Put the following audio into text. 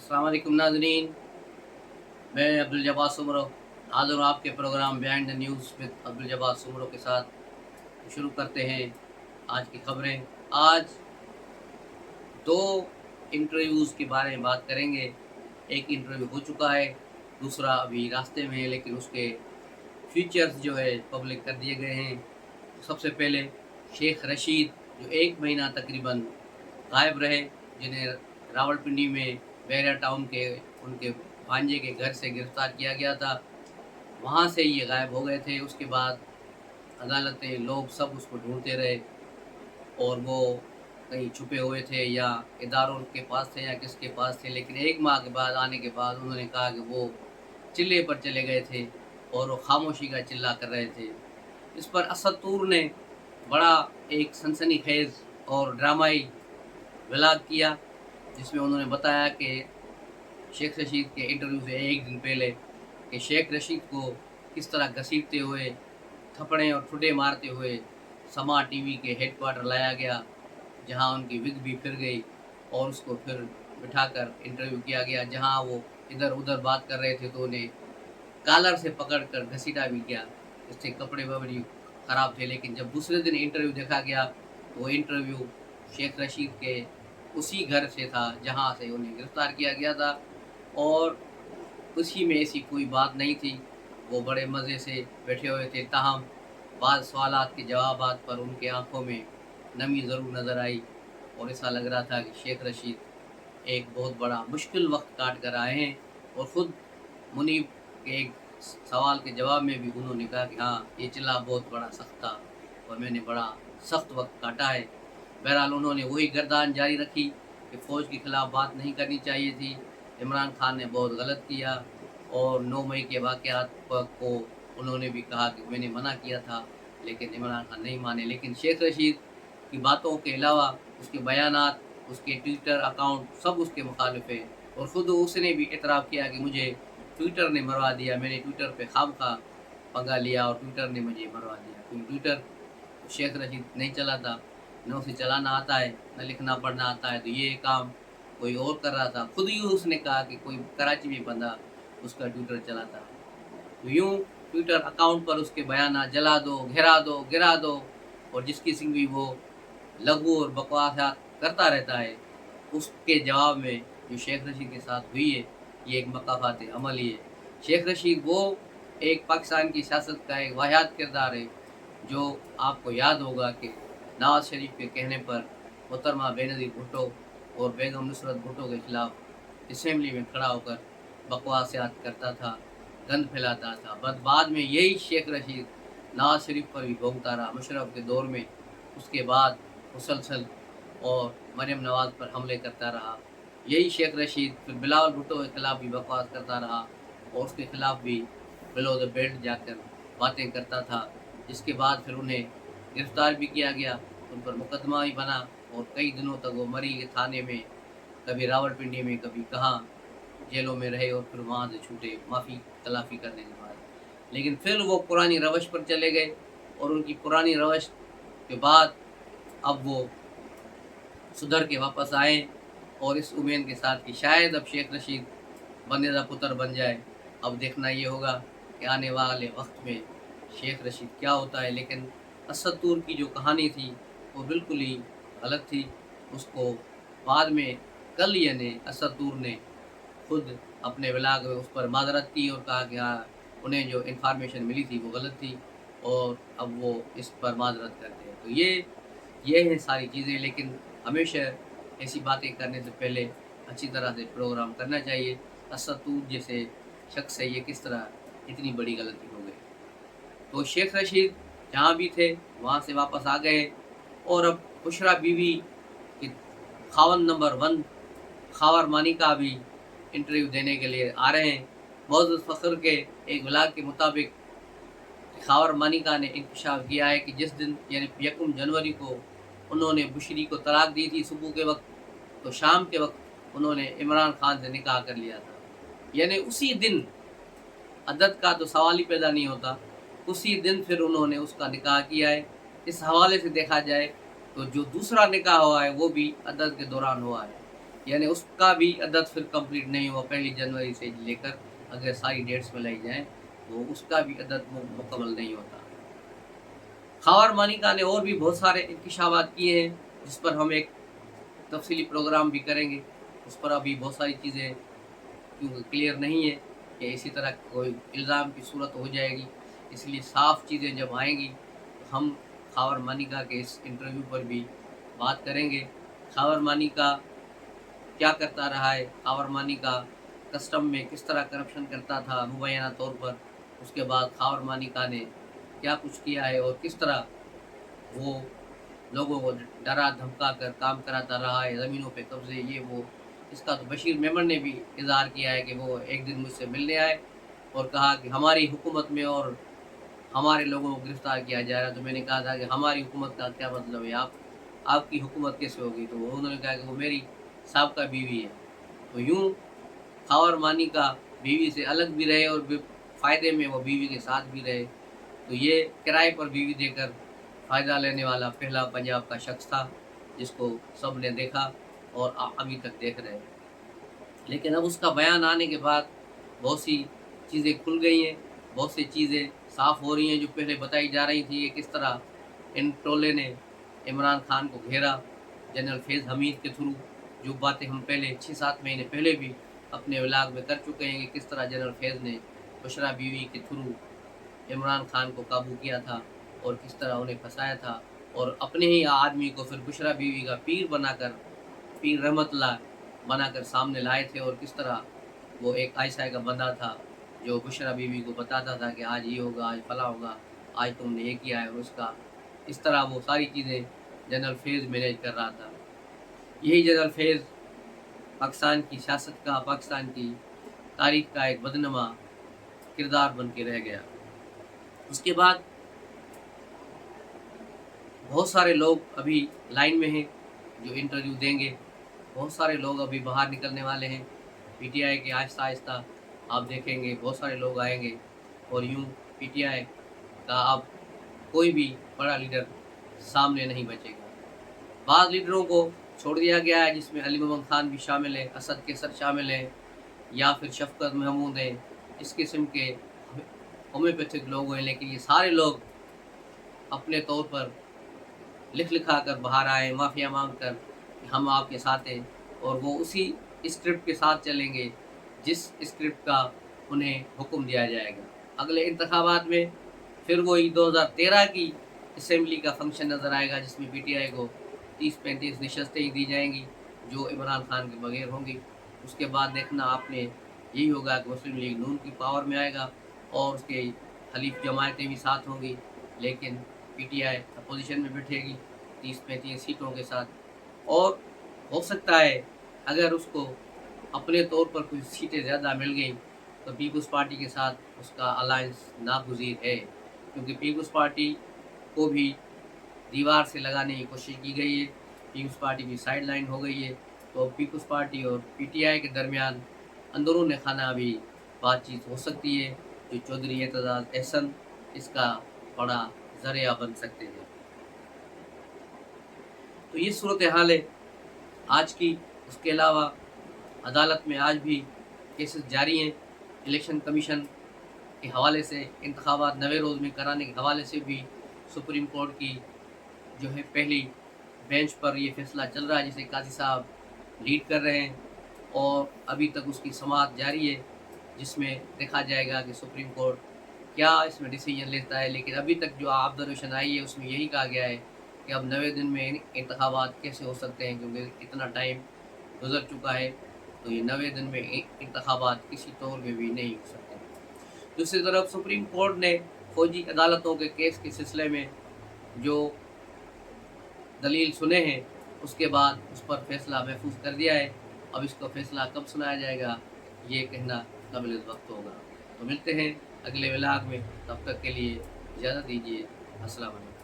अस्सलाम वालेकुम नाज़रीन, मैं अब्दुल जब्बार सुमरो हाज़िर हूँ आपके programme behind the news with Abdul Jabbar Soomro के साथ। शुरू करते हैं आज की खबरें। आज 2 इंटरव्यूज़ के बारे में बात करेंगे। एक इंटरव्यू हो चुका है, दूसरा अभी रास्ते में है, लेकिन उसके फीचर्स जो है पब्लिक कर दिए गए हैं। सबसे पहले शेख रशीद जो 1 महीना तकरीबन गायब रहे, जिन्हें रावलपिंडी में बैरिया टाउन के उनके भांजे के घर से गिरफ्तार किया गया था। वहाँ से ये गायब हो गए थे। उसके बाद अदालतें, लोग सब उसको ढूंढते रहे और वो कहीं छुपे हुए थे या इदारों के पास थे या किसके पास थे, लेकिन 1 माह के बाद आने के बाद उन्होंने कहा कि वो चिल्ले पर चले गए थे और वो खामोशी का चिल्ला कर रहे थे। इस पर असद तूर ने बड़ा एक सनसनीखेज़ और ड्रामाई व्लॉग किया, जिसमें उन्होंने बताया कि शेख रशीद के इंटरव्यू से 1 दिन पहले कि शेख रशीद को किस तरह घसीटते हुए, थप्पड़े और ठुड्डे मारते हुए समा टीवी के हेडक्वार्टर लाया गया, जहां उनकी विग भी फिर गई और उसको फिर बिठाकर इंटरव्यू किया गया। जहां वो इधर-उधर बात कर रहे थे तो उन्हें कॉलर से पकड़कर घसीटा भी गया। इससे कपड़े-वपड़े ख़राब थे, लेकिन जब दूसरे दिन इंटरव्यू देखा गया तो वो इंटरव्यू शेख रशीद के उसी घर से था जहाँ से उन्हें गिरफ़्तार किया गया था और उसी में ऐसी कोई बात नहीं थी। वो बड़े मज़े से बैठे हुए थे, ताहम बाद सवालात के जवाबात पर उनकी आँखों में नमी ज़रूर नज़र आई और ऐसा लग रहा था कि शेख रशीद एक बहुत बड़ा मुश्किल वक़्त काट कर आए हैं। और ख़ुद मुनीब के एक सवाल के जवाब में भी उन्होंने कहा कि हाँ, ये चिल्ला बहुत बड़ा सख्त था और मैंने बड़ा सख्त वक़्त काटा है। बहरहाल उन्होंने वही गर्दान जारी रखी कि फ़ौज के ख़िलाफ़ बात नहीं करनी चाहिए थी, इमरान खान ने बहुत गलत किया और 9 मई के वाक़यात को उन्होंने भी कहा कि मैंने मना किया था, लेकिन इमरान खान नहीं माने। लेकिन शेख रशीद की बातों के अलावा उसके बयानात, उसके ट्विटर अकाउंट सब उसके मुखालिफ है और ख़ुद उसने भी एतराफ़ किया कि मुझे ट्विटर ने मरवा दिया, मैंने ट्विटर पे खामखा पंगा लिया और ट्विटर ने मुझे मरवा दिया। क्योंकि ट्विटर शेख रशीद नहीं चलाता, न उसे चलाना आता है, न लिखना पढ़ना आता है, तो ये काम कोई और कर रहा था। खुद ही उसने कहा कि कोई कराची में बंदा उसका ट्विटर चलाता है। तो यूँ ट्विटर अकाउंट पर उसके बयानात जला दो, घेरा दो, गिरा दो और जिस किस्म की वो लघु और बकवासात करता रहता है, उसके जवाब में जो शेख रशीद के साथ हुई है, ये एक मकाफ़ात अमली है। शेख रशीद वो एक पाकिस्तान की सियासत का एक वाहियात किरदार है, जो आपको याद होगा कि नवाज़ शरीफ के कहने पर मोहतरमा बेनज़ीर भुट्टो और बेगम नुसरत भुट्टो के ख़िलाफ़ असेंबली में खड़ा होकर बकवासियात करता था, गंद फैलाता था। बाद में यही शेख रशीद नवाज़ शरीफ पर भी भोंकता रहा मुशर्रफ के दौर में। उसके बाद मुसलसल और मरियम नवाज़ पर हमले करता रहा। यही शेख रशीद फिर बिलावल भुट्टो के ख़िलाफ़ भी बकवास करता रहा और उसके ख़िलाफ़ भी बिलो द बेल्ट जाकर बातें करता था, जिसके बाद फिर उन्हें गिरफ़्तार भी किया गया, उन पर मुकदमा भी बना और कई दिनों तक वो मरी के थाने में, कभी रावलपिंडी में, कभी कहाँ जेलों में रहे और फिर वहाँ से छूटे माफ़ी तलाफ़ी करने के बाद। लेकिन फिर वो पुरानी रवश पर चले गए और उनकी पुरानी रवश के बाद अब वो सुधर के वापस आए और इस उम्मीद के साथ कि शायद अब शेख रशीद बंदे दा पुत्र बन जाए। अब देखना ये होगा कि आने वाले वक्त में शेख रशीद क्या होता है। लेकिन असद तूर की जो कहानी थी वो बिल्कुल ही गलत थी। उसको बाद में कल यानी असद तूर ने खुद अपने व्लॉग में उस पर माज़रत की और कहा कि हाँ, उन्हें जो इन्फॉर्मेशन मिली थी वो गलत थी और अब वो इस पर माज़रत करते हैं। तो ये हैं सारी चीज़ें, लेकिन हमेशा ऐसी बातें करने से पहले अच्छी तरह से प्रोग्राम करना चाहिए। असद तूर जैसे शख्स से ये किस तरह इतनी बड़ी गलती हो गई। तो शेख रशीद जहाँ भी थे वहाँ से वापस आ गए और अब बुशरा बीवी की खावंद नंबर 1 खावर मानिका भी इंटरव्यू देने के लिए आ रहे हैं। मौजूद फ़ख्र के एक व्लॉग के मुताबिक खावर मानिका ने इंकशाफ किया है कि जिस दिन यानी 1 जनवरी को उन्होंने बुशरी को तलाक दी थी सुबह के वक्त, तो शाम के वक्त उन्होंने इमरान खान से निकाह कर लिया था। यानी उसी दिन, अदद का तो सवाल ही पैदा नहीं होता, उसी दिन फिर उन्होंने उसका निकाह किया है। इस हवाले से देखा जाए तो जो दूसरा निकाह हुआ है वो भी अदद के दौरान हुआ है। यानी उसका भी अदद फिर कंप्लीट नहीं हुआ। 1 जनवरी से लेकर अगर सारी डेट्स में लाई जाएँ तो उसका भी अदद मुकम्मल नहीं होता। ख़ावर मानिका ने और भी बहुत सारे इंकशाफात किए हैं, जिस पर हम एक तफ़सीली प्रोग्राम भी करेंगे। उस पर अभी बहुत सारी चीज़ें क्योंकि क्लियर नहीं है कि इसी तरह कोई इल्ज़ाम की सूरत हो जाएगी, इसलिए साफ़ चीज़ें जब आएँगी तो हम ख़ावर मानिका के इस इंटरव्यू पर भी बात करेंगे। ख़ावर मानिका क्या करता रहा है, ख़ावर मानिका कस्टम में किस तरह करप्शन करता था मुबैना तौर पर, उसके बाद ख़ावर मानिका ने क्या कुछ किया है और किस तरह वो लोगों को डरा धमका कर काम कराता रहा है, ज़मीनों पे कब्ज़े ये वो। इसका तो बशीर मेमन ने भी इज़हार किया है कि वो एक दिन मुझसे मिलने आए और कहा कि हमारी हुकूमत में और हमारे लोगों को गिरफ़्तार किया जा रहा है। तो मैंने कहा था कि हमारी हुकूमत का क्या मतलब है, आपकी हुकूमत कैसे होगी? तो उन्होंने कहा कि वो मेरी साबका बीवी है। तो यूँ ख़ावर मानिका बीवी से अलग भी रहे और फ़ायदे में वो बीवी के साथ भी रहे। तो ये किराए पर बीवी देकर फ़ायदा लेने वाला पहला पंजाब का शख्स था, जिसको सब ने देखा और अभी तक देख रहे हैं। लेकिन अब उसका बयान आने के बाद बहुत सी चीज़ें खुल गई हैं, बहुत सी चीज़ें साफ़ हो रही हैं, जो पहले बताई जा रही थी। ये किस तरह इन टोले ने इमरान खान को घेरा जनरल फैज़ हमीद के थ्रू, जो बातें हम पहले 6-7 महीने पहले भी अपने व्लॉग में कर चुके हैं कि किस तरह जनरल फैज़ ने बुशरा बीवी के थ्रू इमरान खान को काबू किया था और किस तरह उन्हें फंसाया था और अपने ही आदमी को फिर बुशरा बीवी का पीर रहमतुल्लाह बनाकर सामने लाए थे और किस तरह वो एक आयशा का बंदा था जो बुशरा बीवी को बताता था कि आज ये होगा, आज फला होगा, आज तुमने ये किया है और उसका इस तरह वो सारी चीज़ें जनरल फैज़ मैनेज कर रहा था। यही जनरल फैज़ पाकिस्तान की सियासत का, पाकिस्तान की तारीख़ का एक बदनुमा किरदार बन के रह गया। उसके बाद बहुत सारे लोग अभी लाइन में हैं जो इंटरव्यू देंगे, बहुत सारे लोग अभी बाहर निकलने वाले हैं। पीटीआई के आहिस्ता-आहिस्ता आप देखेंगे बहुत सारे लोग आएँगे और यूँ पीटीआई का अब कोई भी बड़ा लीडर सामने नहीं बचेगा। बाज़ लीडरों को छोड़ दिया गया है, जिसमें अली मोहम्मद खान भी शामिल है, असद कैसर शामिल हैं या फिर शफ़क़त महमूद हैं। इस किस्म के होम्योपैथिक लोग हैं, लेकिन ये सारे लोग अपने तौर पर लिखा कर बाहर आए माफ़िया मांग कर कि हम आपके साथ हैं और वो उसी स्क्रिप्ट के साथ चलेंगे जिस स्क्रिप्ट का उन्हें हुक्म दिया जाएगा। अगले इंतखाबात में फिर वही 2013 की असेंबली का फंक्शन नज़र आएगा, जिसमें पीटीआई को 30-35 नशस्तें ही दी जाएंगी जो इमरान खान के बगैर होंगी। उसके बाद देखना आपने यही होगा कि मुस्लिम लीग नून की पावर में आएगा और उसके हलीफ जमायतें भी साथ होंगी, लेकिन पीटीआई अपोजिशन में बैठेगी 30-35 सीटों के साथ। और हो सकता है अगर उसको अपने तौर पर कुछ सीटें ज़्यादा मिल गई तो पीपल्स पार्टी के साथ उसका अलायंस नागुज़ीर है, क्योंकि पीपल्स पार्टी को भी दीवार से लगाने की कोशिश की गई है, पीपल्स पार्टी भी साइड लाइन हो गई है। तो पीपल्स पार्टी और पीटीआई के दरमियान अंदरून खाना भी बातचीत हो सकती है, जो चौधरी एतजाज़ एहसन इसका बड़ा ज़रिया बन सकते हैं। तो ये सूरत हाल है आज की। उसके अलावा अदालत में आज भी केसेस जारी हैं। इलेक्शन कमीशन के हवाले से इंतखाबात 90 रोज़ में कराने के हवाले से भी सुप्रीम कोर्ट की जो है पहली बेंच पर ये फैसला चल रहा है, जिसे काजी साहब लीड कर रहे हैं और अभी तक उसकी समाअत जारी है, जिसमें देखा जाएगा कि सुप्रीम कोर्ट क्या इसमें डिसीजन लेता है। लेकिन अभी तक जो ऑब्जर्वेशन आई है उसमें यही कहा गया है कि अब 90 दिन में इंतखाबात कैसे हो सकते हैं, क्योंकि इतना टाइम गुजर चुका है। तो ये 90 दिन में इंतखाबात किसी तौर में भी नहीं हो सकते। दूसरी तरफ सुप्रीम कोर्ट ने फौजी अदालतों के केस के सिलसिले में जो दलील सुने हैं उसके बाद उस पर फैसला महफूज कर दिया है। अब इसका फैसला कब सुनाया जाएगा ये कहना काबिल वक्त होगा। तो मिलते हैं अगले व्लॉग में, तब तक के लिए इजाज़त दीजिए। अस्सलाम वालेकुम।